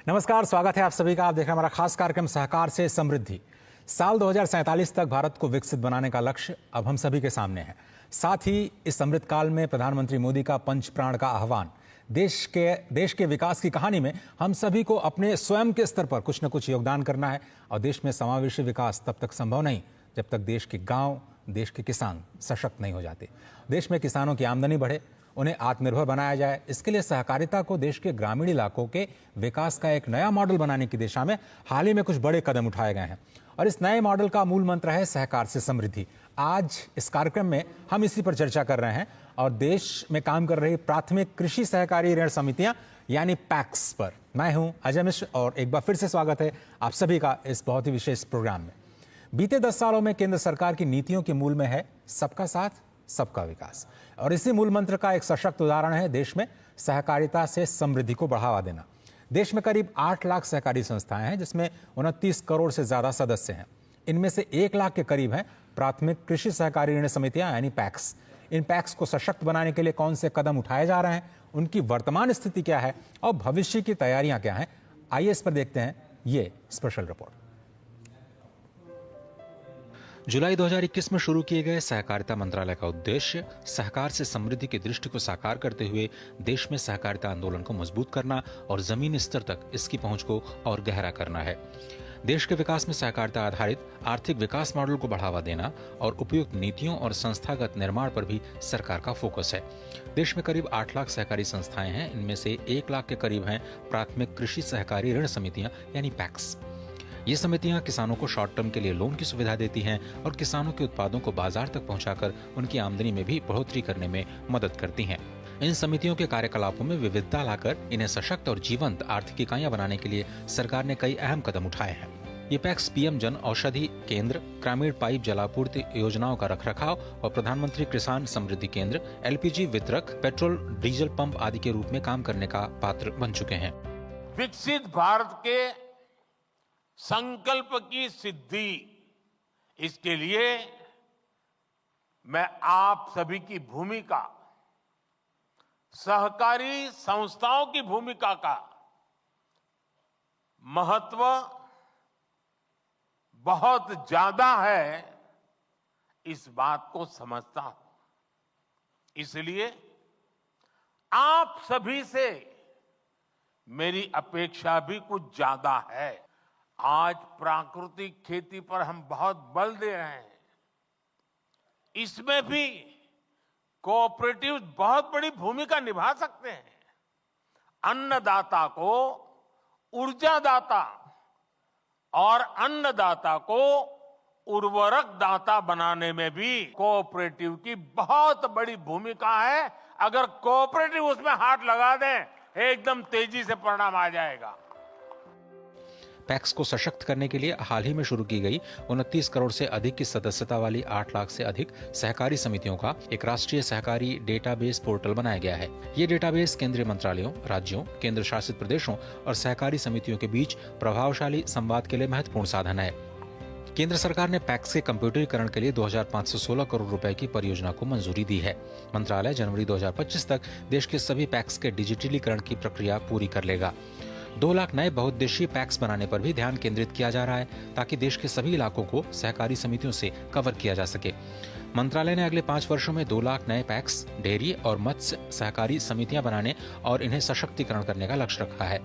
नमस्कार, स्वागत है आप सभी का। आप देख रहे हैं हमारा खास कार्यक्रम सहकार से समृद्धि। साल 2047 तक भारत को विकसित बनाने का लक्ष्य अब हम सभी के सामने है। साथ ही इस अमृत काल में प्रधानमंत्री मोदी का पंच प्राण का आह्वान, देश के विकास की कहानी में हम सभी को अपने स्वयं के स्तर पर कुछ न कुछ योगदान करना है। और देश में समावेशी विकास तब तक संभव नहीं जब तक देश के गांव, देश के किसान सशक्त नहीं हो जाते। देश में किसानों की आमदनी बढ़े, उन्हें आत्मनिर्भर बनाया जाए। इसके लिए सहकारिता को देश के ग्रामीण इलाकों के विकास का एक नया मॉडल बनाने की दिशा में हाल ही में कुछ बड़े कदम उठाए गए हैं और इस नए मॉडल का मूल मंत्र है सहकार से समृद्धि। आज इस कार्यक्रम में हम इसी पर चर्चा कर रहे हैं और देश में काम कर रही प्राथमिक कृषि सहकारी ऋण समितियां यानी पैक्स पर। मैं हूं अजय मिश्र और एक बार फिर से स्वागत है आप सभी का इस बहुत ही विशेष प्रोग्राम में। बीते 10 सालों में केंद्र सरकार की नीतियों के मूल में है सबका साथ, सबका विकास, और इसी मूल मंत्र का एक सशक्त उदाहरण है देश में सहकारिता से समृद्धि को बढ़ावा देना। देश में करीब 8 लाख सहकारी संस्थाएं हैं जिसमें 29 करोड़ से ज्यादा सदस्य हैं। इनमें से 1 लाख के करीब हैं प्राथमिक कृषि सहकारी ऋण समितियां यानी पैक्स। इन पैक्स को सशक्त बनाने के लिए कौन से कदम उठाए जा रहे हैं, उनकी वर्तमान स्थिति क्या है और भविष्य की तैयारियां क्या हैं, आइए इस पर देखते हैं ये स्पेशल रिपोर्ट। जुलाई 2021 में शुरू किए गए सहकारिता मंत्रालय का उद्देश्य सहकार से समृद्धि की दृष्टि को साकार करते हुए देश में सहकारिता आंदोलन को मजबूत करना और जमीनी स्तर तक इसकी पहुंच को और गहरा करना है। देश के विकास में सहकारिता आधारित आर्थिक विकास मॉडल को बढ़ावा देना और उपयुक्त नीतियों और संस्थागत निर्माण पर भी सरकार का फोकस है। देश में करीब 8 लाख सहकारी संस्थाएं हैं। इनमें से 1 लाख के करीब हैं प्राथमिक कृषि सहकारी ऋण समितियां यानी पैक्स। ये समितियां किसानों को शॉर्ट टर्म के लिए लोन की सुविधा देती हैं और किसानों के उत्पादों को बाजार तक पहुंचाकर उनकी आमदनी में भी बढ़ोतरी करने में मदद करती हैं। इन समितियों के कार्यकलापों में विविधता लाकर इन्हें सशक्त और जीवंत आर्थिक इकाइयां बनाने के लिए सरकार ने कई अहम कदम उठाए हैं। ये पैक्स पीएम जन औषधि केंद्र, ग्रामीण पाइप जलापूर्ति योजनाओं का रखरखाव और प्रधानमंत्री किसान समृद्धि केंद्र, एलपीजी वितरक, पेट्रोल डीजल पंप आदि के रूप में काम करने का पात्र बन चुके हैं। विकसित भारत के संकल्प की सिद्धि, इसके लिए मैं आप सभी की भूमिका, सहकारी संस्थाओं की भूमिका का महत्व बहुत ज्यादा है, इस बात को समझता हूं। इसलिए आप सभी से मेरी अपेक्षा भी कुछ ज्यादा है। आज प्राकृतिक खेती पर हम बहुत बल दे रहे हैं। इसमें भी कोऑपरेटिव बहुत बड़ी भूमिका निभा सकते हैं। अन्नदाता को ऊर्जादाता और अन्नदाता को उर्वरक दाता बनाने में भी कोऑपरेटिव की बहुत बड़ी भूमिका है। अगर कोऑपरेटिव उसमें हाथ लगा दें, एकदम तेजी से परिणाम आ जाएगा। पैक्स को सशक्त करने के लिए हाल ही में शुरू की गई 29 करोड़ से अधिक की सदस्यता वाली 8 लाख से अधिक सहकारी समितियों का एक राष्ट्रीय सहकारी डेटाबेस पोर्टल बनाया गया है। ये डेटाबेस केंद्रीय मंत्रालयों, राज्यों, केंद्र शासित प्रदेशों और सहकारी समितियों के बीच प्रभावशाली संवाद के लिए महत्वपूर्ण साधन है। केंद्र सरकार ने पैक्स के कंप्यूटरीकरण के लिए 2516 करोड़ रुपए की परियोजना को मंजूरी दी है। मंत्रालय जनवरी 2025 तक देश के सभी पैक्स के डिजिटलीकरण की प्रक्रिया पूरी कर लेगा। 2 लाख नए बहुउद्देशीय पैक्स बनाने पर भी ध्यान केंद्रित किया जा रहा है ताकि देश के सभी इलाकों को सहकारी समितियों से कवर किया जा सके। मंत्रालय ने अगले 5 वर्षों में 2 लाख नए पैक्स, डेयरी और मत्स्य सहकारी समितियां बनाने और इन्हें सशक्तिकरण करने का लक्ष्य रखा है।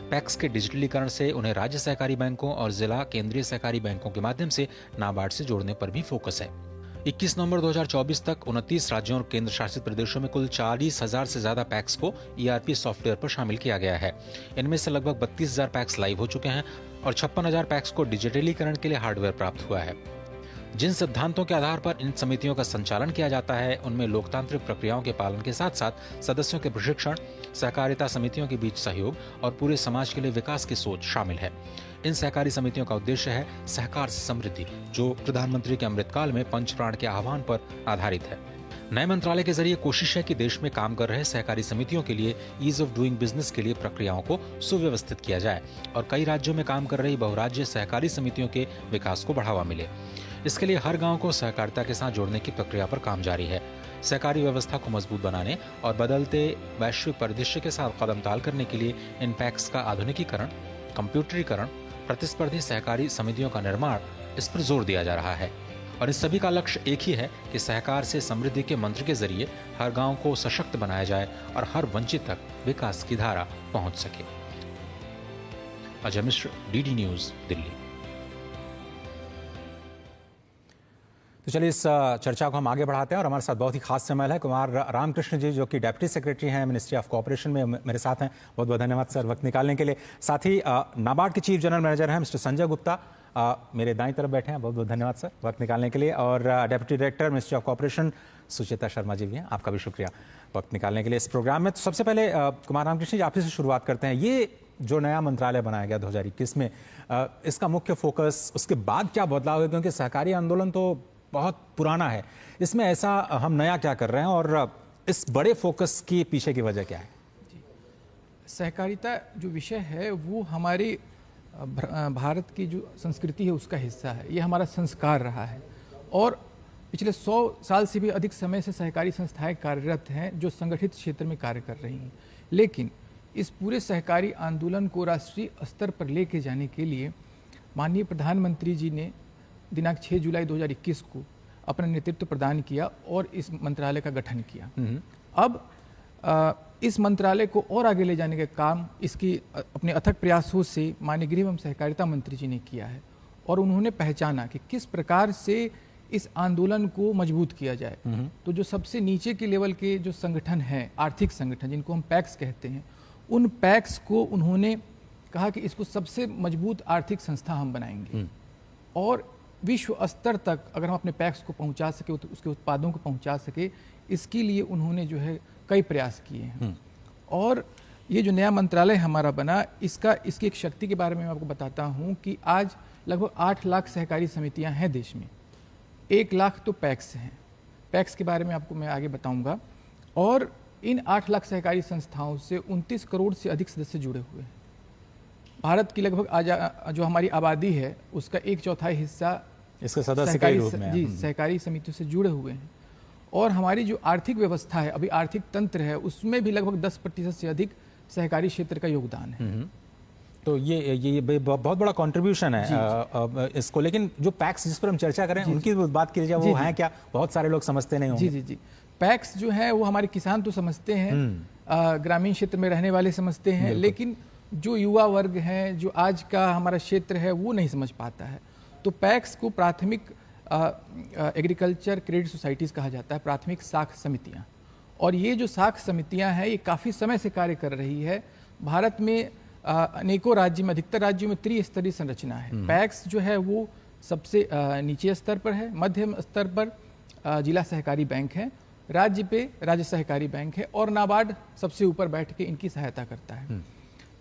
पैक्स के डिजिटलीकरण से उन्हें राज्य सहकारी बैंकों और जिला केंद्रीय सहकारी बैंकों के माध्यम से नाबार्ड से जोड़ने पर भी फोकस है। 21 नवंबर 2024 तक 29 राज्यों और केंद्र शासित प्रदेशों में कुल 40,000 से ज्यादा पैक्स को ईआरपी सॉफ्टवेयर पर शामिल किया गया है। इनमें से लगभग 32,000 पैक्स लाइव हो चुके हैं और 56,000 पैक्स को डिजिटलीकरण के लिए हार्डवेयर प्राप्त हुआ है। जिन सिद्धांतों के आधार पर इन समितियों का संचालन किया जाता है उनमें लोकतांत्रिक प्रक्रियाओं के पालन के साथ साथ सदस्यों के प्रशिक्षण, सहकारिता समितियों के बीच सहयोग और पूरे समाज के लिए विकास की सोच शामिल है। इन सहकारी समितियों का उद्देश्य है सहकार से समृद्धि, जो प्रधानमंत्री के अमृतकाल में पंचप्राण के आह्वान पर आधारित है। नए मंत्रालय के जरिए कोशिश है कि देश में काम कर रहे सहकारी समितियों के लिए ईज ऑफ डूइंग बिजनेस के लिए प्रक्रियाओं को सुव्यवस्थित किया जाए और कई राज्यों में काम कर रही बहुराज्य सहकारी समितियों के विकास को बढ़ावा मिले। इसके लिए हर गांव को सहकारिता के साथ जोड़ने की प्रक्रिया पर काम जारी है। सहकारी व्यवस्था को मजबूत बनाने और बदलते वैश्विक परिदृश्य के साथ कदम ताल करने के लिए इन पैक्स का आधुनिकीकरण कंप्यूटरीकरण, प्रतिस्पर्धी सहकारी समितियों का निर्माण, इस पर जोर दिया जा रहा है। और इस सभी का लक्ष्य एक ही है कि सहकार से समृद्धि के मंत्र के जरिए हर गांव को सशक्त बनाया जाए और हर वंचित तक विकास की धारा पहुंच सके। Ajay Mishra, DD news, Delhi. तो चलिए इस चर्चा को हम आगे बढ़ाते हैं और हमारे साथ बहुत ही खास सम्मेलन है कुमार रामकृष्ण जी, जो कि डेप्यूटी सेक्रेटरी हैं मिनिस्ट्री ऑफ कोऑपरेशन में, मेरे साथ हैं। बहुत बहुत धन्यवाद सर वक्त निकालने के लिए। साथ ही नाबार्ड के चीफ जनरल मैनेजर हैं मिस्टर संजय गुप्ता, मेरे दाईं तरफ बैठे हैं। बहुत बहुत धन्यवाद सर वक्त निकालने के लिए। और deputy director ministry of cooperation Sucheta Sharma ji भी हैं, आपका भी शुक्रिया वक्त निकालने के लिए इस प्रोग्राम में। तो सबसे पहले कुमार रामकृष्ण जी, आप ही से शुरुआत करते हैं। ये जो नया मंत्रालय बनाया गया 2021 में, इसका मुख्य फोकस, उसके बाद क्या बदलाव है, क्योंकि सहकारी आंदोलन तो बहुत पुराना है, इसमें ऐसा हम नया क्या कर रहे हैं और इस बड़े फोकस के पीछे की वजह क्या है? सहकारिता जो विषय है वो हमारे भारत की जो संस्कृति है उसका हिस्सा है, ये हमारा संस्कार रहा है। और पिछले 100 साल से भी अधिक समय से सहकारी संस्थाएं कार्यरत हैं जो संगठित क्षेत्र में कार्य कर रही हैं। लेकिन इस पूरे सहकारी आंदोलन को राष्ट्रीय स्तर पर लेके जाने के लिए माननीय प्रधानमंत्री जी ने दिनांक 6 जुलाई 2021 को अपना नेतृत्व प्रदान किया और इस मंत्रालय का गठन किया। अब इस मंत्रालय को और आगे ले जाने का काम इसकी अपने अथक प्रयासों से माननीय गृह एवं सहकारिता मंत्री जी ने किया है। और उन्होंने पहचाना कि किस प्रकार से इस आंदोलन को मजबूत किया जाए। तो जो सबसे नीचे के लेवल के जो संगठन हैं, आर्थिक संगठन जिनको हम पैक्स कहते हैं, उन पैक्स को उन्होंने कहा कि इसको सबसे मजबूत आर्थिक संस्था हम बनाएंगे और विश्व स्तर तक अगर हम अपने पैक्स को पहुंचा सके, उसके उत्पादों को पहुंचा सके, इसके लिए उन्होंने जो है कई प्रयास किए हैं। और ये जो नया मंत्रालय हमारा बना, इसकी एक शक्ति के बारे में मैं आपको बताता हूं कि आज लगभग 8 लाख सहकारी समितियां हैं देश में, 1 लाख तो पैक्स हैं। पैक्स के बारे में आपको मैं आगे बताऊंगा। और इन 8 लाख सहकारी संस्थाओं से 29 करोड़ से अधिक सदस्य जुड़े हुए हैं। भारत की लगभग जो हमारी आबादी है उसका 1/4 हिस्सा इसके सदस्य के रूप में जी सहकारी समितियों से जुड़े हुए हैं। और हमारी जो आर्थिक व्यवस्था है, अभी आर्थिक तंत्र है, उसमें भी लगभग 10% से अधिक सहकारी क्षेत्र का योगदान है। तो ये बहुत बड़ा कंट्रीब्यूशन है इसको। लेकिन जो पैक्स जिस पर हम चर्चा करें उनकी बात की जाए, वो है क्या? बहुत सारे लोग समझते नहीं होंगे। जी पैक्स जो है वो हमारे किसान तो समझते हैं, ग्रामीण क्षेत्र में रहने वाले समझते हैं, लेकिन जो युवा वर्ग है, जो आज का हमारा क्षेत्र है, वो नहीं समझ पाता है। तो पैक्स को प्राथमिक एग्रीकल्चर क्रेडिट सोसाइटीज़ कहा जाता है, प्राथमिक साख समितियां। और ये जो साख समितियां हैं ये काफ़ी समय से कार्य कर रही है। भारत में अनेकों राज्य में, अधिकतर राज्यों में त्रिस्तरीय संरचना है। पैक्स जो है वो सबसे नीचे स्तर पर है, मध्यम स्तर पर जिला सहकारी बैंक है, राज्य पे राज्य सहकारी बैंक है और नाबार्ड सबसे ऊपर बैठ के इनकी सहायता करता है।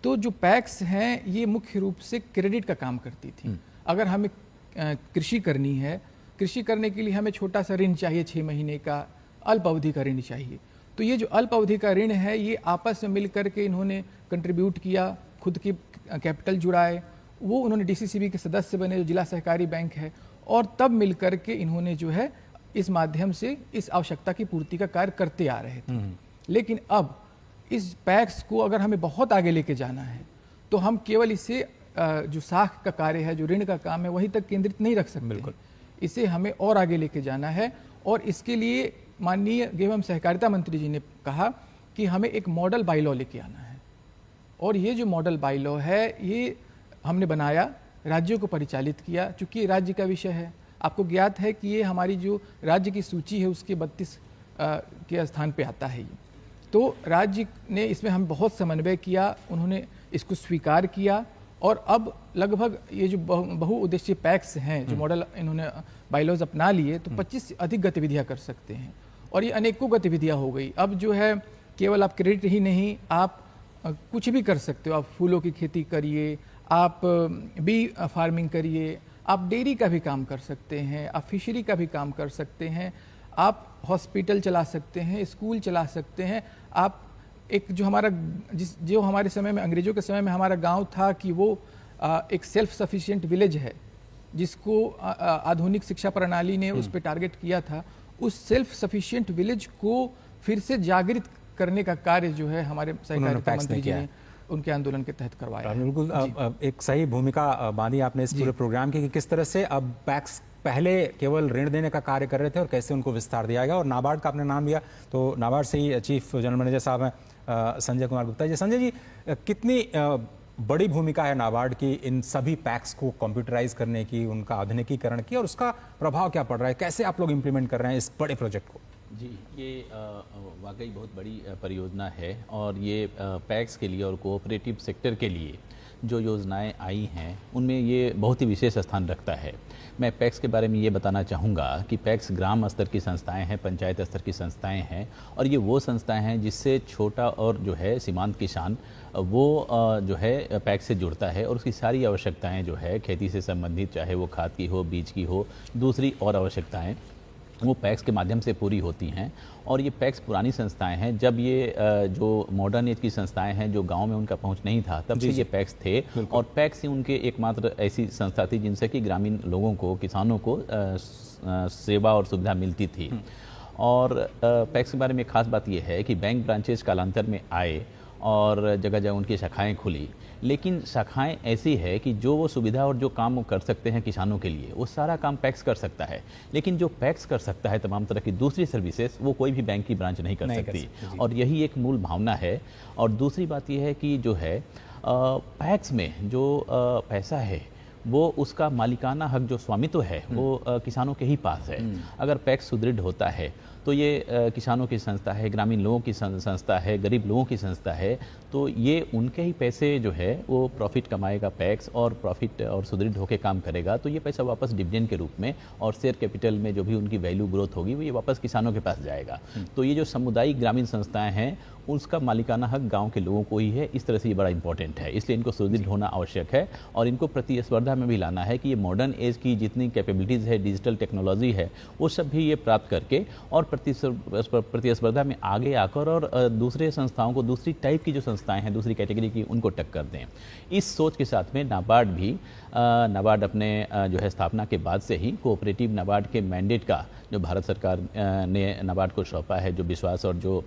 तो जो पैक्स हैं ये मुख्य रूप से क्रेडिट का काम करती थी। अगर हमें कृषि करनी है, कृषि करने के लिए हमें छोटा सा ऋण चाहिए, 6 महीने का अल्प अवधि का ऋण चाहिए। तो ये जो अल्प अवधि का ऋण है ये आपस में मिल करके इन्होंने कंट्रीब्यूट किया, खुद की कैपिटल जुड़ाए, वो उन्होंने डीसीसीबी के सदस्य बने जो जिला सहकारी बैंक है, और तब मिल करके इन्होंने जो है इस माध्यम से इस आवश्यकता की पूर्ति का कार्य करते आ रहे थे। लेकिन अब इस पैक्स को अगर हमें बहुत आगे लेके जाना है तो हम केवल इसे जो साख का कार्य है, जो ऋण का काम है, वहीं तक केंद्रित नहीं रख सकते। बिल्कुल, इसे हमें और आगे लेके जाना है। और इसके लिए माननीय गृह एवं सहकारिता मंत्री जी ने कहा कि हमें एक मॉडल बाईलॉ लेके आना है। और ये जो मॉडल बाईलॉ है ये हमने बनाया, राज्यों को परिचालित किया। चूंकि राज्य का विषय है, आपको ज्ञात है कि ये हमारी जो राज्य की सूची है उसके 32 के स्थान पे आता है ये। तो राज्य ने इसमें हम बहुत समन्वय किया, उन्होंने इसको स्वीकार किया और अब लगभग ये जो बहुउद्देशीय पैक्स हैं, जो मॉडल इन्होंने बाईलॉज अपना लिए, तो 25 से अधिक गतिविधियां कर सकते हैं। और ये अनेकों गतिविधियां हो गई। अब जो है केवल आप क्रेडिट ही नहीं, आप कुछ भी कर सकते हो। आप फूलों की खेती करिए, आप बी फार्मिंग करिए, आप डेयरी का भी काम कर सकते हैं, आप फिशरी का भी काम कर सकते हैं, आप हॉस्पिटल चला सकते हैं, स्कूल चला सकते हैं। आप एक जो हमारे समय में, अंग्रेजों के समय में हमारा गांव था कि वो एक सेल्फ सफिशिएंट विलेज है, जिसको आधुनिक शिक्षा प्रणाली ने उस पर टारगेट किया था। उस सेल्फ सफिशिएंट विलेज को फिर से जागृत करने का कार्य जो है हमारे सहकारिता मंत्री जी ने उनके आंदोलन के तहत करवाया है। बिल्कुल एक सही भूमिका बांधी आपने इस पूरे प्रोग्राम की कि किस तरह से अब पैक्स पहले केवल ऋण देने का कार्य कर रहे थे और कैसे उनको विस्तार दिया गया। और नाबार्ड का आपने नाम लिया तो नाबार्ड से ही चीफ जनरल मैनेजर साहब हैं संजय कुमार गुप्ता जी। संजय जी, कितनी बड़ी भूमिका है नाबार्ड की इन सभी पैक्स को कंप्यूटराइज करने की, उनका आधुनिकीकरण की, और उसका प्रभाव क्या पड़ रहा है, कैसे आप लोग इंप्लीमेंट कर रहे हैं इस बड़े प्रोजेक्ट को? जी, ये वाकई बहुत बड़ी परियोजना है और ये पैक्स के लिए और कोऑपरेटिव सेक्टर के लिए जो योजनाएं आई हैं उनमें ये बहुत ही विशेष स्थान रखता है। मैं पैक्स के बारे में ये बताना चाहूँगा कि पैक्स ग्राम स्तर की संस्थाएं हैं, पंचायत स्तर की संस्थाएं हैं और ये वो संस्थाएं हैं जिससे छोटा और जो है सीमांत किसान वो जो है पैक्स से जुड़ता है और उसकी सारी आवश्यकताएं जो है खेती से संबंधित, चाहे वो खाद की हो, बीज की हो, दूसरी और आवश्यकताएं वो पैक्स के माध्यम से पूरी होती हैं। और ये पैक्स पुरानी संस्थाएं हैं, जब ये जो मॉडर्न एज की संस्थाएं हैं जो गांव में उनका पहुंच नहीं था तब से ये पैक्स थे और पैक्स ही उनके एकमात्र ऐसी संस्था थी जिनसे कि ग्रामीण लोगों को, किसानों को सेवा और सुविधा मिलती थी। और पैक्स के बारे में खास बात यह है कि बैंक ब्रांचेज कालांतर में आए और जगह जगह उनकी शाखाएं खुली, लेकिन शाखाएं ऐसी है कि जो वो सुविधा और जो काम वो कर सकते हैं किसानों के लिए वो सारा काम पैक्स कर सकता है, लेकिन जो पैक्स कर सकता है तमाम तरह की दूसरी सर्विसेज वो कोई भी बैंक की ब्रांच नहीं कर सकती। और यही एक मूल भावना है। और दूसरी बात यह है कि जो है पैक्स में जो पैसा है वो उसका मालिकाना हक, जो स्वामित्व है वो किसानों के ही पास है। अगर पैक्स सुदृढ़ होता है तो ये किसानों की संस्था है, ग्रामीण लोगों की संस्था है, गरीब लोगों की संस्था है, तो ये उनके ही पैसे जो है वो प्रॉफिट कमाएगा पैक्स और प्रॉफिट और सुदृढ़ होकर काम करेगा। तो ये पैसा वापस डिविडेंड के रूप में और शेयर कैपिटल में जो भी उनकी वैल्यू ग्रोथ होगी वो ये वापस किसानों के पास जाएगा। तो ये जो सामुदायिक ग्रामीण संस्थाएं हैं उसका मालिकाना हक गांव के लोगों को ही है। इस तरह से ये बड़ा इंपॉर्टेंट है, इसलिए इनको सुदृढ़ होना आवश्यक है और इनको प्रतिस्पर्धा में भी लाना है कि ये मॉडर्न एज की जितनी कैपेबिलिटीज़ है, डिजिटल टेक्नोलॉजी है, वो सब भी ये प्राप्त करके और प्रतिस्पर्धा में आगे आकर और दूसरे संस्थाओं को, दूसरी टाइप की जो संस्थाएं हैं, दूसरी कैटेगरी की, उनको टक्कर दें। इस सोच के साथ में नाबार्ड अपने जो है स्थापना के बाद से ही कोऑपरेटिव नाबार्ड के मैंडेट का जो भारत सरकार ने नाबार्ड को सौंपा है, जो विश्वास और जो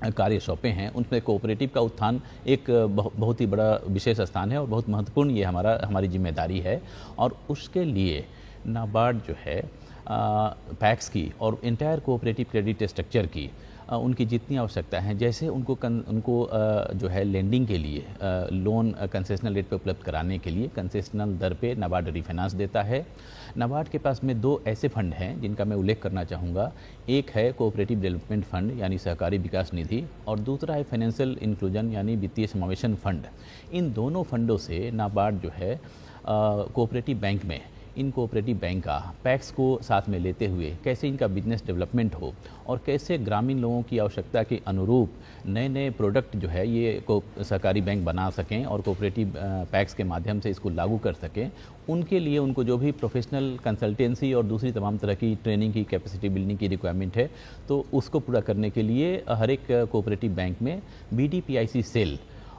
कार्य सौंपे हैं, उनमें कोऑपरेटिव का उत्थान एक बहुत ही बड़ा विशेष स्थान है और बहुत महत्वपूर्ण ये हमारी जिम्मेदारी है। और उसके लिए नाबार्ड जो है पैक्स की और इंटायर कोऑपरेटिव क्रेडिट स्ट्रक्चर की उनकी जितनी आवश्यकता है, जैसे उनको जो है लेंडिंग के लिए लोन कंसेशनल रेट पे उपलब्ध कराने के लिए कंसेशनल दर पे नाबार्ड रिफाइनेंस देता है। नाबार्ड के पास में दो ऐसे फंड हैं जिनका मैं उल्लेख करना चाहूँगा। एक है कोऑपरेटिव डेवलपमेंट फंड यानी सहकारी विकास निधि और दूसरा है फाइनेंशियल इंक्लूजन यानी वित्तीय समावेशन फंड। इन दोनों फंडों से नाबार्ड जो है कोऑपरेटिव बैंक में, इन कोऑपरेटिव बैंक का पैक्स को साथ में लेते हुए कैसे इनका बिजनेस डेवलपमेंट हो और कैसे ग्रामीण लोगों की आवश्यकता के अनुरूप नए नए प्रोडक्ट जो है ये सहकारी बैंक बना सकें और कोऑपरेटिव पैक्स के माध्यम से इसको लागू कर सकें, उनके लिए उनको जो भी प्रोफेशनल कंसल्टेंसी और दूसरी तमाम तरह की ट्रेनिंग की, कैपेसिटी बिल्डिंग की रिक्वायरमेंट है, तो उसको पूरा करने के लिए हर एक कोऑपरेटिव बैंक में BDPIC सेल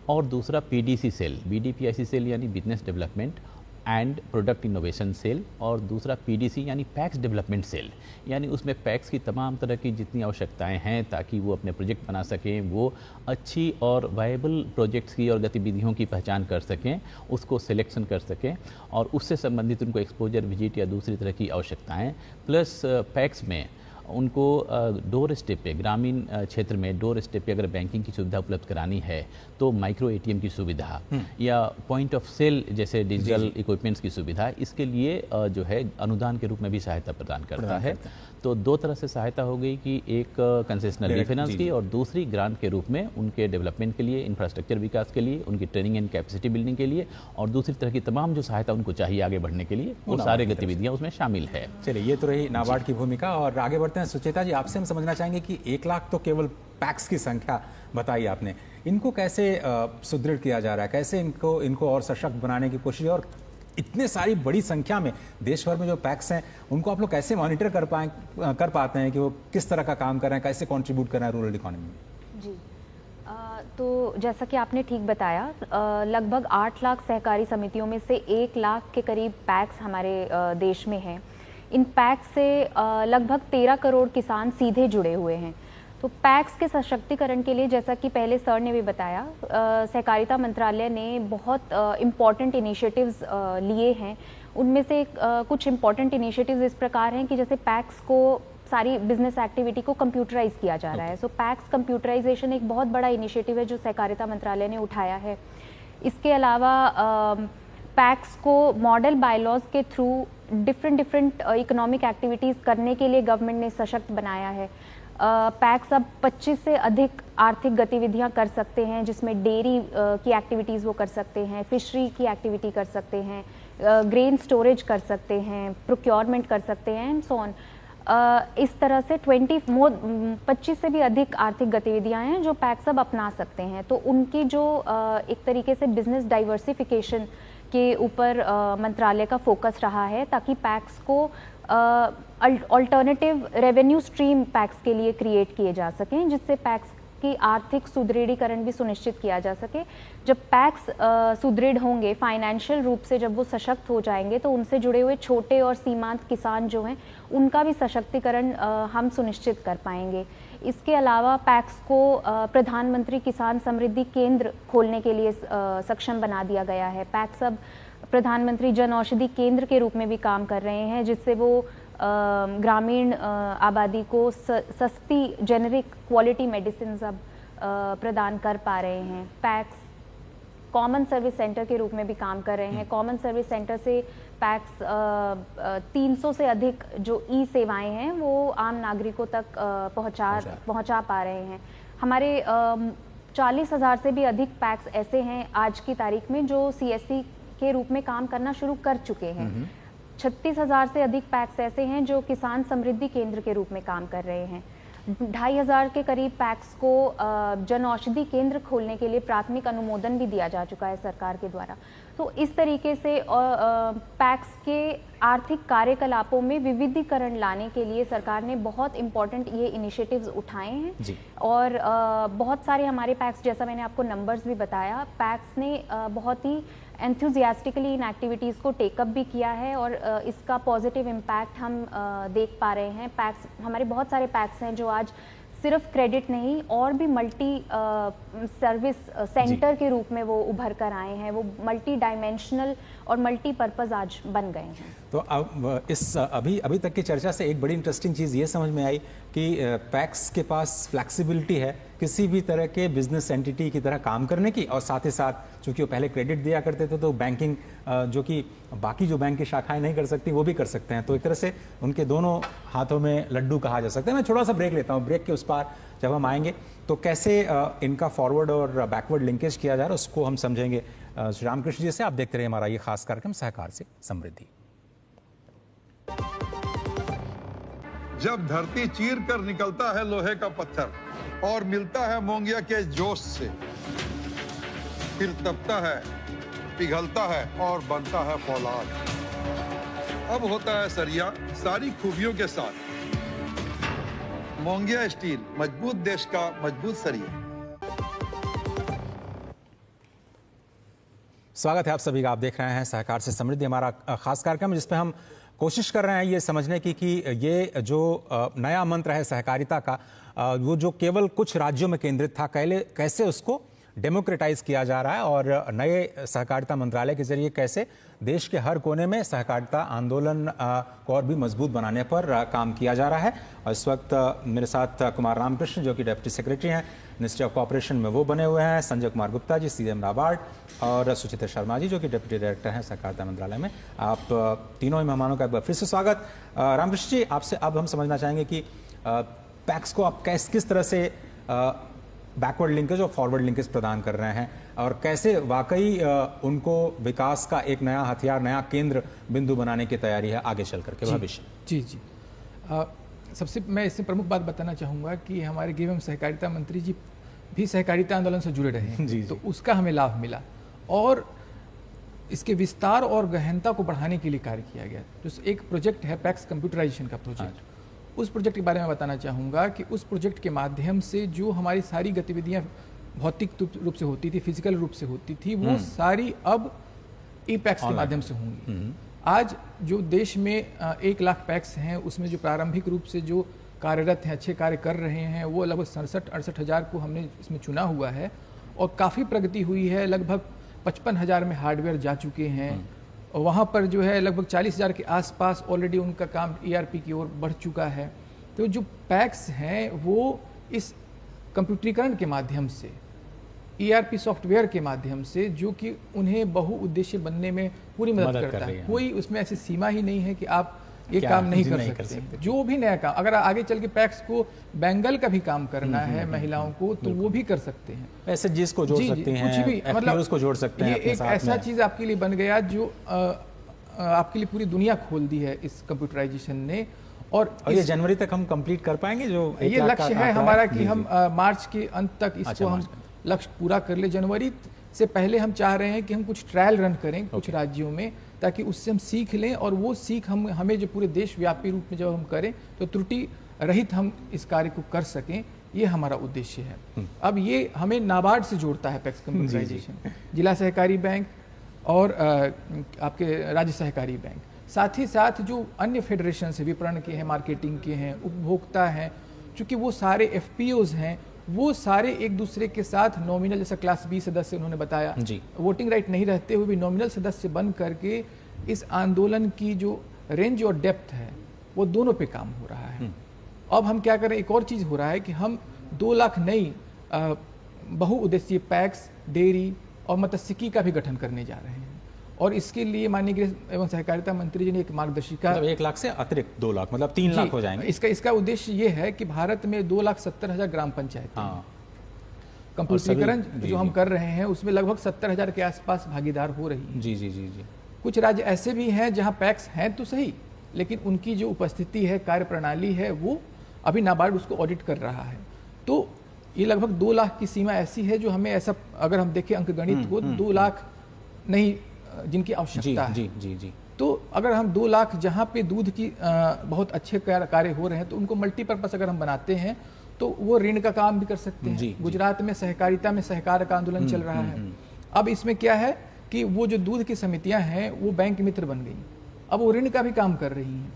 और दूसरा PDC सेल, BDPIC सेल यानी business development and product innovation cell और दूसरा PDC यानी पैक्स डेवलपमेंट सेल, यानी उसमें पैक्स की तमाम तरह की जितनी आवश्यकताएं हैं ताकि वो अपने प्रोजेक्ट बना सकें, वो अच्छी और वायबल प्रोजेक्ट्स की और गतिविधियों की पहचान कर सकें, उसको सिलेक्शन कर सकें और उससे संबंधित उनको एक्सपोजर विजिट या दूसरी तरह की आवश्यकताएँ, प्लस पैक्स में उनको डोर स्टेप पे, ग्रामीण क्षेत्र में डोर स्टेप पे अगर बैंकिंग की सुविधा उपलब्ध करानी है तो माइक्रो ATM की सुविधा या पॉइंट ऑफ सेल जैसे डिजिटल इक्विपमेंट्स की सुविधा, इसके लिए जो है अनुदान के रूप में भी सहायता प्रदान करता है। तो दो तरह से सहायता हो गई कि एक कंसेशनल रिफाइनेंस की और दूसरी ग्रांट के रूप में उनके डेवलपमेंट के लिए, इंफ्रास्ट्रक्चर विकास के लिए, उनकी ट्रेनिंग एंड कैपेसिटी बिल्डिंग के लिए और दूसरी तरह की तमाम जो सहायता उनको चाहिए आगे बढ़ने के लिए, वो सारे गतिविधियाँ उसमें शामिल है। चलिए, ये तो रही नाबार्ड की भूमिका और आगे बढ़ते हैं। सुचेता जी, आपसे हम समझना चाहेंगे कि 1 लाख तो केवल पैक्स की संख्या बताई आपने, इनको कैसे सुदृढ़ किया जा रहा है, कैसे इनको और सशक्त बनाने की कोशिश, और इतने सारी बड़ी संख्या में देश भर में जो पैक्स हैं उनको आप लोग कैसे मॉनिटर कर पाते हैं कि वो किस तरह का काम कर रहे हैं, कैसे कंट्रीब्यूट कर रहे हैं रूरल इकोनॉमी में? जी, तो जैसा कि आपने ठीक बताया, लगभग 8 लाख सहकारी समितियों में से 1 लाख के करीब पैक्स हमारे देश में हैं। इन पैक्स से लगभग 13 करोड़ किसान सीधे जुड़े हुए हैं। तो पैक्स के सशक्तिकरण के लिए, जैसा कि पहले सर ने भी बताया, सहकारिता मंत्रालय ने बहुत इम्पॉर्टेंट इनिशिएटिव्स लिए हैं। उनमें से कुछ इम्पॉर्टेंट इनिशिएटिव्स इस प्रकार हैं कि जैसे पैक्स को, सारी बिजनेस एक्टिविटी को कंप्यूटराइज किया जा रहा है। सो पैक्स कंप्यूटराइजेशन एक बहुत बड़ा इनिशिएटिव है जो सहकारिता मंत्रालय ने उठाया है। इसके अलावा पैक्स को मॉडल बायलॉज के थ्रू डिफरेंट इकोनॉमिक एक्टिविटीज़ करने के लिए गवर्नमेंट ने सशक्त बनाया है। पैक्स अब 25 से अधिक आर्थिक गतिविधियां कर सकते हैं, जिसमें डेयरी की एक्टिविटीज़ वो कर सकते हैं, फिशरी की एक्टिविटी कर सकते हैं, ग्रेन स्टोरेज कर सकते हैं, प्रोक्योरमेंट कर सकते हैं एंड सो ऑन। इस तरह से 25 से भी अधिक आर्थिक गतिविधियां हैं जो पैक्स अब अपना सकते हैं। तो उनकी जो एक तरीके से बिजनेस डाइवर्सिफिकेशन के ऊपर मंत्रालय का फोकस रहा है, ताकि पैक्स को अल्टरनेटिव रेवेन्यू स्ट्रीम पैक्स के लिए क्रिएट किए जा सकें, जिससे पैक्स की आर्थिक सुदृढ़ीकरण भी सुनिश्चित किया जा सके। जब पैक्स सुदृढ़ होंगे फाइनेंशियल रूप से, जब वो सशक्त हो जाएंगे, तो उनसे जुड़े हुए छोटे और सीमांत किसान जो हैं उनका भी सशक्तिकरण हम सुनिश्चित कर पाएंगे। इसके अलावा पैक्स को प्रधानमंत्री किसान समृद्धि केंद्र खोलने के लिए सक्षम बना दिया गया है। पैक्स अब प्रधानमंत्री जन औषधि केंद्र के रूप में भी काम कर रहे हैं, जिससे वो ग्रामीण आबादी को सस्ती जेनेरिक क्वालिटी मेडिसिन अब प्रदान कर पा रहे हैं। पैक्स कॉमन सर्विस सेंटर के रूप में भी काम कर रहे हैं। कॉमन सर्विस सेंटर से पैक्स 300 से अधिक जो ई सेवाएं हैं वो आम नागरिकों तक पहुंचा पा रहे हैं। हमारे 40,000 से भी अधिक पैक्स ऐसे हैं आज की तारीख में जो CSC के रूप में काम करना शुरू कर चुके हैं। 36,000 से अधिक पैक्स ऐसे हैं जो किसान समृद्धि केंद्र के रूप में काम कर रहे हैं। 2,500 के करीब पैक्स को जन औषधि केंद्र खोलने के लिए प्राथमिक अनुमोदन भी दिया जा चुका है सरकार के द्वारा। तो इस तरीके से पैक्स के आर्थिक कार्यकलापों में विविधीकरण लाने के लिए सरकार ने बहुत इम्पोर्टेंट ये इनिशिएटिव्स उठाए हैं। और बहुत सारे हमारे पैक्स, जैसा मैंने आपको नंबर्स भी बताया, पैक्स ने बहुत ही एंथुजियास्टिकली इन एक्टिविटीज़ को टेकअप भी किया है और इसका पॉजिटिव इम्पैक्ट हम देख पा रहे हैं। पैक्स, हमारे बहुत सारे पैक्स हैं जो आज सिर्फ क्रेडिट नहीं और भी मल्टी सर्विस सेंटर के रूप में वो उभर कर आए हैं। वो मल्टी डायमेंशनल और मल्टीपर्पज़ आज बन गए हैं। तो अब इस अभी तक की चर्चा से एक बड़ी इंटरेस्टिंग चीज़ ये समझ में आई कि पैक्स के पास फ्लेक्सिबिलिटी है किसी भी तरह के बिजनेस एंटिटी की तरह काम करने की, और साथ ही साथ चूंकि वो पहले क्रेडिट दिया करते थे तो बैंकिंग जो कि बाकी जो बैंक की शाखाएं नहीं कर सकती वो भी कर सकते हैं। तो एक तरह से उनके दोनों हाथों में लड्डू कहा जा सकता है। मैं थोड़ा सा ब्रेक लेता हूँ। ब्रेक के उस पार जब हम आएंगे तो कैसे इनका फॉरवर्ड और बैकवर्ड लिंकेज किया जा रहा है उसको हम समझेंगे। श्री रामकृष्ण जी से आप देखते रहिए हमारा ये खास कार्यक्रम सहकार से समृद्धि। जब धरती चीर कर निकलता है लोहे का पत्थर और मिलता है मोंगिया के जोश से, फिर तपता है, पिघलता है और बनता है फौलाद। अब होता है सरिया सारी खूबियों के साथ। मोंगिया स्टील, मजबूत देश का मजबूत सरिया। स्वागत है आप सभी का। आप देख रहे हैं सहकार से समृद्धि, हमारा खास कार्यक्रम जिसमें हम कोशिश कर रहे हैं ये समझने की कि ये जो नया मंत्र है सहकारिता का, वो जो केवल कुछ राज्यों में केंद्रित था, कैसे उसको डेमोक्रेटाइज किया जा रहा है और नए सहकारिता मंत्रालय के जरिए कैसे देश के हर कोने में सहकारिता आंदोलन को और भी मजबूत बनाने पर काम किया जा रहा है। और इस वक्त मेरे साथ कुमार रामकृष्ण जो कि डिप्टी सेक्रेटरी हैं मिनिस्ट्री ऑफ कॉर्पोरेशन में, वो बने हुए हैं, संजय कुमार गुप्ता जी CM नाबार्ड, और सुचित्रा शर्मा जी जो कि डिप्टी डायरेक्टर हैं सहकारिता मंत्रालय में। आप तीनों ही मेहमानों का एक बार फिर से स्वागत। रामकृष्ण जी, आपसे अब हम समझना चाहेंगे कि पैक्स को आप किस तरह से बैकवर्ड लिंकेज और फॉरवर्ड लिंकेज प्रदान कर रहे हैं और कैसे वाकई उनको विकास का एक नया हथियार, नया केंद्र बिंदु बनाने की तैयारी है आगे चल करके भविष्य। जी सबसे मैं इससे प्रमुख बात बताना चाहूँगा कि हमारे गृह एवं सहकारिता मंत्री जी भी सहकारिता आंदोलन से जुड़े रहे हैं। तो उसका हमें लाभ मिला और इसके विस्तार और गहनता को बढ़ाने के लिए कार्य किया गया। तो एक प्रोजेक्ट है पैक्स कंप्यूटराइजेशन का प्रोजेक्ट। उस प्रोजेक्ट के बारे में बताना चाहूँगा कि उस प्रोजेक्ट के माध्यम से जो हमारी सारी गतिविधियाँ भौतिक रूप से होती थी, फिजिकल रूप से होती थी, वो सारी अब ई-पैक्स के माध्यम से होंगी। आज जो देश में 1 लाख पैक्स हैं उसमें जो प्रारंभिक रूप से जो कार्यरत हैं, अच्छे कार्य कर रहे हैं, वो लगभग 67-68 हज़ार को हमने इसमें चुना हुआ है और काफ़ी प्रगति हुई है। लगभग 55 हज़ार में हार्डवेयर जा चुके हैं और वहाँ पर जो है लगभग 40 हज़ार के आसपास ऑलरेडी उनका काम ERP की ओर बढ़ चुका है। तो जो पैक्स हैं वो इस कंप्यूटरीकरण के माध्यम से, ERP सॉफ्टवेयर के माध्यम से, जो कि उन्हें बहुउद्देश्य बनने में पूरी मदद करता है। कोई उसमें ऐसी सीमा ही नहीं है कि आप ये काम नहीं कर सकते। जो भी नया काम, अगर आगे चल के पैक्स को बैंगल का भी काम करना है महिलाओं को, तो वो भी कर सकते हैं। ऐसे जिसको जोड़ सकते हैं, कुछ भी, मतलब उसको जोड़ सकते हैं। ये एक ऐसा चीज आपके लिए बन गया जो आपके लिए पूरी दुनिया खोल दी है इस कंप्यूटराइजेशन ने। और ये जनवरी तक हम कंप्लीट कर पाएंगे जो ये लक्ष्य है हमारा कि हम मार्च के अंत तक इसको हम लक्ष्य पूरा कर ले। जनवरी से पहले हम चाह रहे हैं कि हम कुछ ट्रायल रन करें कुछ राज्यों में, ताकि उससे हम सीख लें और वो सीख हमें जो पूरे देश व्यापी रूप में जब हम करें तो त्रुटि रहित हम इस कार्य को कर सकें, ये हमारा उद्देश्य है। अब ये हमें नाबार्ड से जोड़ता है पैक्स कंप्यूटराइजेशन, जिला सहकारी बैंक और आपके राज्य सहकारी बैंक, साथ ही साथ जो अन्य फेडरेशन है, विपणन के हैं, मार्केटिंग के हैं, उपभोक्ता हैं, चूँकि वो सारे FPOs हैं, वो सारे एक दूसरे के साथ नॉमिनल, जैसा क्लास B सदस्य उन्होंने बताया, वोटिंग राइट नहीं रहते हुए भी नॉमिनल सदस्य बन करके इस आंदोलन की जो रेंज और डेप्थ है वो दोनों पे काम हो रहा है। अब हम क्या करें, एक और चीज़ हो रहा है कि हम 2 लाख नई बहुउद्देशीय पैक्स, डेयरी और मत्स्यिकी का भी गठन करने जा रहे हैं और इसके लिए माननीय गृह एवं सहकारिता मंत्री जी ने एक मार्गदर्शिका, मतलब 1 लाख से अतिरिक्त 2 लाख, मतलब 3 लाख हो जाएंगे। इसका उद्देश्य ये है कि भारत में 2,70,000 ग्राम पंचायत, कंप्यूटरीकरण जो हम कर रहे हैं उसमें लगभग 70,000 के आसपास भागीदार हो रही है। जी जी जी जी। कुछ राज्य ऐसे भी हैं जहां पैक्स हैं तो सही, लेकिन उनकी जो उपस्थिति है, कार्य प्रणाली है, वो अभी नाबार्ड उसको ऑडिट कर रहा है। तो ये लगभग 2 लाख की सीमा ऐसी है जो हमें ऐसा, अगर हम देखें अंकगणित को, 2 लाख नहीं जिनकी आवश्यकता है। जी जी जी। तो अगर हम 2 लाख जहाँ पे दूध की बहुत अच्छे कार्य हो रहे हैं, तो उनको मल्टीपर्पस अगर हम बनाते हैं तो वो ऋण का काम भी कर सकते हैं। गुजरात में सहकारिता में सहकार का आंदोलन चल रहा है। अब इसमें क्या है कि वो जो दूध की समितियां हैं वो बैंक मित्र बन गई, अब वो ऋण का भी काम कर रही हैं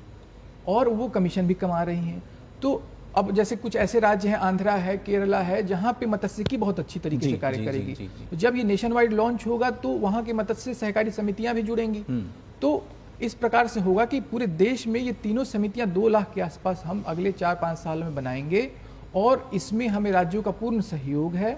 और वो कमीशन भी कमा रही हैं। तो अब जैसे कुछ ऐसे राज्य हैं, आंध्रा है, केरला है, जहाँ पे मत्स्यिकी बहुत अच्छी तरीके से कार्य करेगी। तो जब ये नेशन वाइड लॉन्च होगा तो वहाँ के मत्स्य सहकारी समितियां भी जुड़ेंगी। तो इस प्रकार से होगा कि पूरे देश में ये तीनों समितियां 2 लाख के आसपास हम अगले 4-5 साल में बनाएंगे और इसमें हमें राज्यों का पूर्ण सहयोग है।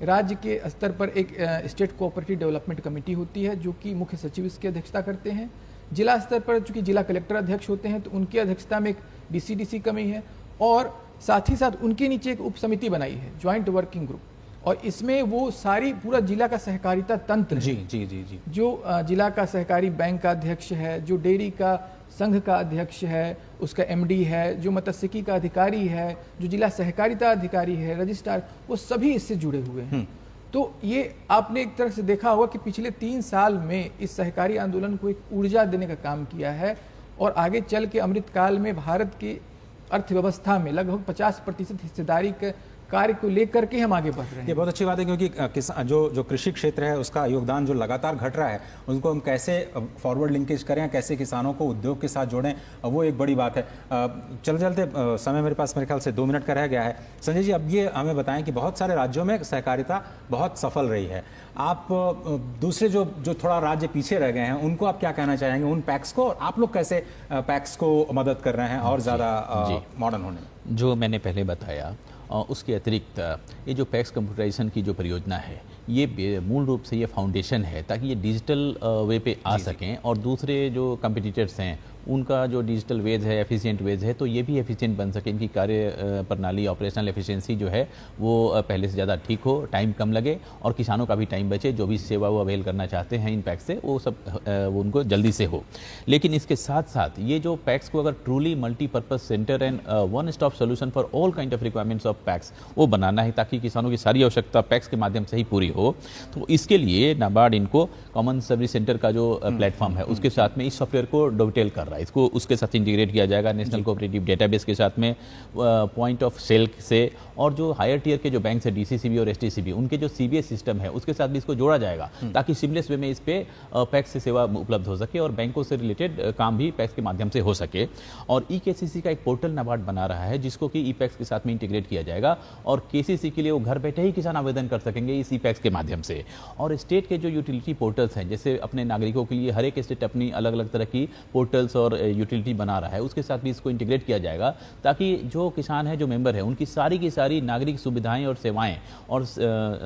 राज्य के स्तर पर एक स्टेट कोऑपरेटिव डेवलपमेंट कमेटी होती है जो कि मुख्य सचिव इसकी अध्यक्षता करते हैं। जिला स्तर पर चूंकि जिला कलेक्टर अध्यक्ष होते हैं तो उनकी अध्यक्षता में एक DCDC कमी है और साथ ही साथ उनके नीचे एक उप समिति बनाई है, ज्वाइंट वर्किंग ग्रुप, और इसमें वो सारी पूरा जिला का सहकारिता तंत्र है। जी। जो जिला का सहकारी बैंक का अध्यक्ष है, जो डेयरी का संघ का अध्यक्ष है, उसका MD है, जो मत्स्यिकी का अधिकारी है, जो जिला सहकारिता अधिकारी है, रजिस्ट्रार, वो सभी इससे जुड़े हुए हैं। तो ये आपने एक तरह से देखा होगा कि पिछले 3 साल में इस सहकारी आंदोलन को एक ऊर्जा देने का काम किया है और आगे चल के अमृतकाल में भारत की अर्थव्यवस्था में लगभग 50% हिस्सेदारी के कार्य को लेकर के हम आगे बढ़ रहे हैं। ये बहुत अच्छी बात है क्योंकि जो कृषि क्षेत्र है उसका योगदान जो लगातार घट रहा है उनको हम कैसे फॉरवर्ड लिंकेज करें, कैसे किसानों को उद्योग के साथ जोड़ें, वो एक बड़ी बात है। चलते चलते समय मेरे पास मेरे ख्याल से 2 मिनट का रह गया है। संजय जी, अब ये हमें बताएं कि बहुत सारे राज्यों में सहकारिता बहुत सफल रही है। आप दूसरे जो थोड़ा राज्य पीछे रह गए हैं उनको आप क्या कहना चाहेंगे, उन पैक्स को? आप लोग कैसे पैक्स को मदद कर रहे हैं और ज़्यादा मॉडर्न होने में? जो मैंने पहले बताया उसके अतिरिक्त ये जो पैक्स कंप्यूटराइजेशन की जो परियोजना है ये मूल रूप से ये फाउंडेशन है ताकि ये डिजिटल वे पे आ सकें और दूसरे जो कंपटीटर्स हैं उनका जो डिजिटल वेज है, एफिशिएंट वेज है, तो ये भी एफिशिएंट बन सके। इनकी कार्य प्रणाली, ऑपरेशनल एफिशिएंसी जो है वो पहले से ज़्यादा ठीक हो, टाइम कम लगे और किसानों का भी टाइम बचे। जो भी सेवा वो अवेल करना चाहते हैं इन पैक्स से वो सब वो उनको जल्दी से हो। लेकिन इसके साथ साथ ये जो पैक्स को अगर truly multipurpose centre and one stop solution for all kind of requirements of PACS वो बनाना है ताकि किसानों की सारी आवश्यकता पैक्स के माध्यम से ही पूरी हो। तो इसके लिए नाबार्ड इनको कॉमन सर्विस सेंटर का जो प्लेटफॉर्म है उसके साथ में इस सॉफ्टवेयर को डोवेटेल कर रहा है, इसको उसके साथ इंटीग्रेट किया जाएगा नेशनल कोऑपरेटिव डेटाबेस के साथ में, पॉइंट ऑफ सेल से, और जो हायर टियर के जो बैंक है डीसीसीबी और एसटीसीबी उनके जो सीबीएस सिस्टम है उसके साथ भी इसको जोड़ा जाएगा, ताकि सीमलेस वे में इस पे पैक्स से सेवा उपलब्ध हो सके और बैंकों से रिलेटेड काम भी पैक्स के माध्यम से हो सके। और ई-केसीसी का एक पोर्टल नाबार्ड बना रहा है जिसको कि ई पैक्स के साथ में इंटीग्रेट किया जाएगा, और केसीसी के लिए वो घर बैठे ही किसान आवेदन कर सकेंगे इस ई पैक्स के माध्यम से। और स्टेट के जो यूटिलिटी पोर्टल्स हैं, जैसे अपने नागरिकों के लिए हर एक स्टेट अपनी अलग अलग तरह की पोर्टल्स और यूटिलिटी बना रहा है, उसके साथ भी इसको इंटीग्रेट किया जाएगा, ताकि जो किसान है, जो मेंबर है, उनकी सारी की सारी नागरिक सुविधाएं और सेवाएं और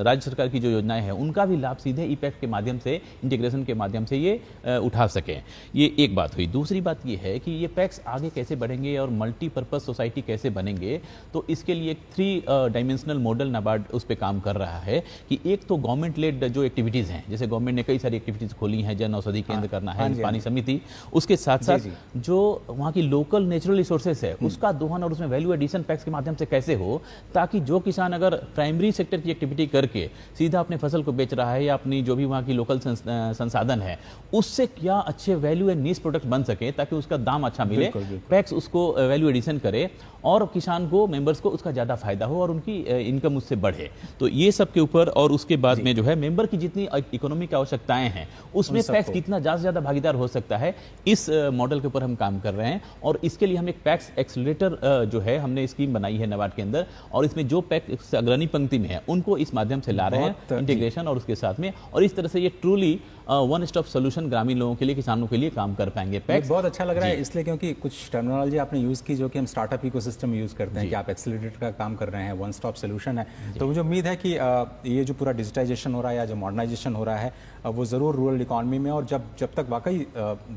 राज्य सरकार की जो योजनाएं हैं उनका भी लाभ सीधे ई पैक्स के माध्यम से, इंटीग्रेशन के माध्यम से ये उठा सकें। ये एक बात हुई। दूसरी बात ये है कि ये पैक्स आगे कैसे बढ़ेंगे और मल्टीपर्पज सोसाइटी कैसे बनेंगे, तो इसके लिए एक 3 डायमेंशनल मॉडल नाबार्ड उस पर काम कर रहा है कि एक तो गवर्नमेंट लेड जो एक्टिविटीज़ हैं, जैसे गवर्नमेंट ने कई सारी एक्टिविटीज़ खोली हैं, जन औषधि केंद्र करना है, पानी समिति, उसके साथ साथ जो वहाँ की लोकल नेचुरल रिसोर्सेस है उसका दोहन और उसमें वैल्यू एडिशन पैक्स के माध्यम से कैसे हो, ताकि जो किसान अगर प्राइमरी सेक्टर की एक्टिविटी करके सीधा अपने फसल को बेच रहा है या अपनी जो भी वहाँ की लोकल संसाधन है उससे क्या अच्छे वैल्यू एंड नीश प्रोडक्ट बन सके, ताकि उसका दाम अच्छा मिले, पैक्स उसको वैल्यू एडिशन करे और किसान को, मेंबर्स को उसका ज़्यादा फायदा हो और उनकी इनकम उससे बढ़े। तो ये सब के ऊपर, और उसके बाद में जो है मेंबर की जितनी इकोनॉमिक आवश्यकताएं हैं उसमें पैक्स कितना ज़्यादा से ज़्यादा भागीदार हो सकता है, इस मॉडल के ऊपर हम काम कर रहे हैं। और इसके लिए हम एक पैक्स एक्सेलरेटर जो है हमने स्कीम बनाई है नाबार्ड के अंदर, और इसमें जो पैक्स अग्रणी पंक्ति में है उनको इस माध्यम से ला रहे हैं, इंटीग्रेशन और उसके साथ में, और इस तरह से ये ट्रूली वन स्टॉप सोल्यूशन ग्रामीण लोगों के लिए, किसानों के लिए काम कर पाएंगे। पैक्स बहुत अच्छा लग रहा है इसलिए क्योंकि कुछ टर्मिनोलॉजी आपने यूज़ की जो कि हम स्टार्टअप इकोसिस्टम यूज़ करते हैं, कि आप एक्सेलरेटर का काम कर रहे हैं, वन स्टॉप सोल्यूशन है। तो मुझे उम्मीद है कि ये जो पूरा डिजिटाइजेशन हो रहा है या जो मॉडर्नाइजेशन हो रहा है वो ज़रूर रूरल इकॉनमी में, और जब तक वाकई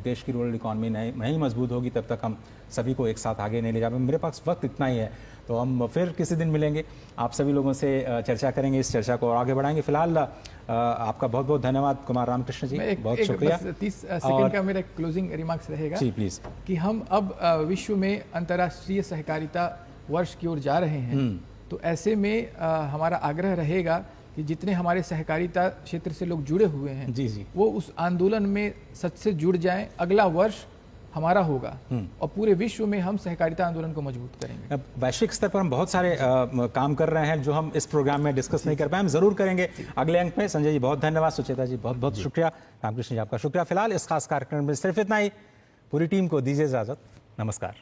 देश की रूरल इकॉनमी नहीं मजबूत होगी तब तक हम सभी को एक साथ आगे नहीं ले जा पाएंगे। मेरे पास वक्त इतना ही है, तो हम फिर किसी दिन मिलेंगे, आप सभी लोगों से चर्चा करेंगे, इस चर्चा को और आगे बढ़ाएंगे। फिलहाल आपका बहुत बहुत धन्यवाद कुमार रामकृष्ण जी, बहुत शुक्रिया। 30 सेकंड का मेरा क्लोजिंग रिमार्क्स रहेगा जी प्लीज, कि हम अब विश्व में अंतर्राष्ट्रीय सहकारिता वर्ष की ओर जा रहे हैं, तो ऐसे में हमारा आग्रह रहेगा कि जितने हमारे सहकारिता क्षेत्र से लोग जुड़े हुए हैं जी वो उस आंदोलन में सच से जुड़ जाएं। अगला वर्ष हमारा होगा और पूरे विश्व में हम सहकारिता आंदोलन को मजबूत करेंगे। अब वैश्विक स्तर पर हम बहुत सारे काम कर रहे हैं जो हम इस प्रोग्राम में डिस्कस नहीं कर पाए, हम जरूर करेंगे अगले अंक में। संजय जी बहुत धन्यवाद, सुचेता जी बहुत बहुत शुक्रिया, रामकृष्ण जी आपका शुक्रिया। फिलहाल इस खास कार्यक्रम में सिर्फ इतना ही। पूरी टीम को दीजिए इजाजत, नमस्कार।